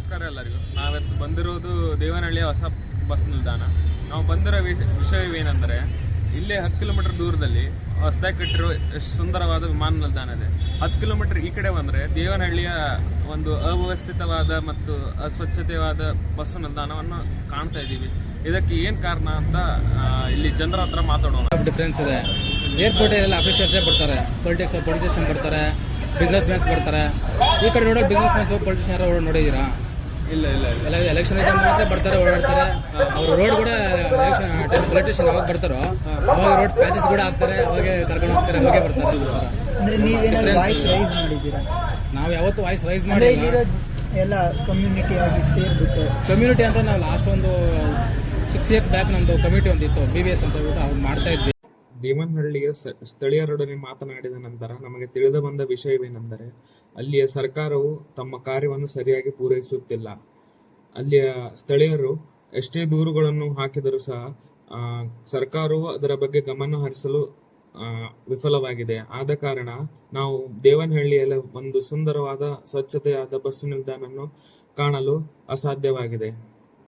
ನಮಸ್ಕಾರ ಎಲ್ಲರಿಗೂ. ನಾವಿತ್ತು ಬಂದಿರೋದು ದೇವನಹಳ್ಳಿಯ ಹೊಸ ಬಸ್ ನಿಲ್ದಾಣ. ನಾವು ಬಂದಿರೋ ವಿಷಯವೇನೆಂದರೆ, ಇಲ್ಲೇ 10 ಕಿಲೋಮೀಟರ್ ದೂರದಲ್ಲಿ ಹೊಸದಾಗಿ ಕಟ್ಟಿರೋ ಎಷ್ಟು ಸುಂದರವಾದ ವಿಮಾನ ನಿಲ್ದಾಣ ಇದೆ. 10 ಕಿಲೋಮೀಟರ್ ಈ ಕಡೆ ಬಂದರೆ ದೇವನಹಳ್ಳಿಯ ಒಂದು ಅವ್ಯವಸ್ಥಿತವಾದ ಮತ್ತು ಅಸ್ವಚ್ಛತೆಯಾದ ಬಸ್ಸು ನಿಲ್ದಾಣವನ್ನು ಕಾಣ್ತಾ ಇದ್ದೀವಿ. ಇದಕ್ಕೆ ಏನು ಕಾರಣ ಅಂತ ಇಲ್ಲಿ ಜನರ ಹತ್ರ ಮಾತಾಡೋಣ. ಡಿಫ್ರೆನ್ಸ್ ಇದೆ. ಏರ್ಪೋರ್ಟ್ ಎಲ್ಲ ಅಫಿಷಿಯಲ್ಸೇ ಬರ್ತಾರೆ, ಪೊಲಿಟಿಷಿಯನ್ ಬರ್ತಾರೆ, ಬಿಸ್ನೆಸ್ ಮ್ಯಾನ್ಸ್ ಬರ್ತಾರೆ. ಈ ಕಡೆ ನೋಡೋ ಬಿಸ್ನೆಸ್ ಮ್ಯಾನ್ಸ್ ಪೊಲಿಟಿಷಿಯನ್ ಯಾರು ನೋಡಿದ್ದೀರಾ? ಇಲ್ಲ ಎಲೆಕ್ಷನ್ ಐಟಮ್ ಮಾತ್ರ ಬರ್ತಾರೆ, ಓಡಾಡ್ತಾರೆ. ಅವರು ರೋಡ್ ಕೂಡ ಎಲೆಕ್ಷನ್ ಪೊಲಿಟಿಷಿಯನ್ ಯಾವಾಗ ಬರ್ತಾರೋ ಅವಾಗ ರೋಡ್ ಪ್ಯಾಚಸ್ ಕೂಡ ಹಾಕ್ತಾರೆ, ಅವಾಗೆ ಕರ್ಕೊಂಡು ಹೋಗ್ತಾರೆ, ಅವಾಗೆ ಬರ್ತಾರೆ. ನಾವು ಯಾವತ್ತು ವಾಯ್ಸ್ ರೈಸ್ ಮಾಡಿ ಎಲ್ಲ ಕಮ್ಯುನಿಟಿ ಆಗಿ ಸೇರ್ಬಿಟ್ಟು ಕಮ್ಯುನಿಟಿ ಅಂತ ನಾವು ಲಾಸ್ಟ್ ಒಂದು 6 years ಬ್ಯಾಕ್ ನಮ್ದು ಕಮಿಟಿ ಒಂದಿತ್ತು, BVS ಅಂತ ಹೇಳ್ಬಿಟ್ಟು ಅವ್ರು ಮಾಡ್ತಾ ಇದ್ವಿ. ದೇವನಹಳ್ಳಿಯ ಸ್ಥಳೀಯರೊಡನೆ ಮಾತನಾಡಿದ ನಂತರ ನಮಗೆ ತಿಳಿದು ಬಂದ ವಿಷಯವೇನೆಂದರೆ, ಅಲ್ಲಿಯ ಸರ್ಕಾರವು ತಮ್ಮ ಕಾರ್ಯವನ್ನು ಸರಿಯಾಗಿ ಪೂರೈಸುತ್ತಿಲ್ಲ. ಅಲ್ಲಿಯ ಸ್ಥಳೀಯರು ಎಷ್ಟೇ ದೂರುಗಳನ್ನು ಹಾಕಿದರೂ ಸಹ ಸರ್ಕಾರವು ಅದರ ಬಗ್ಗೆ ಗಮನ ಹರಿಸಲು ವಿಫಲವಾಗಿದೆ. ಆದ ಕಾರಣ ನಾವು ದೇವನಹಳ್ಳಿಯಲ್ಲಿ ಒಂದು ಸುಂದರವಾದ ಸ್ವಚ್ಛತೆಯಾದ ಬಸ್ಸು ನಿಲ್ದಾಣವನ್ನು ಕಾಣಲು ಅಸಾಧ್ಯವಾಗಿದೆ.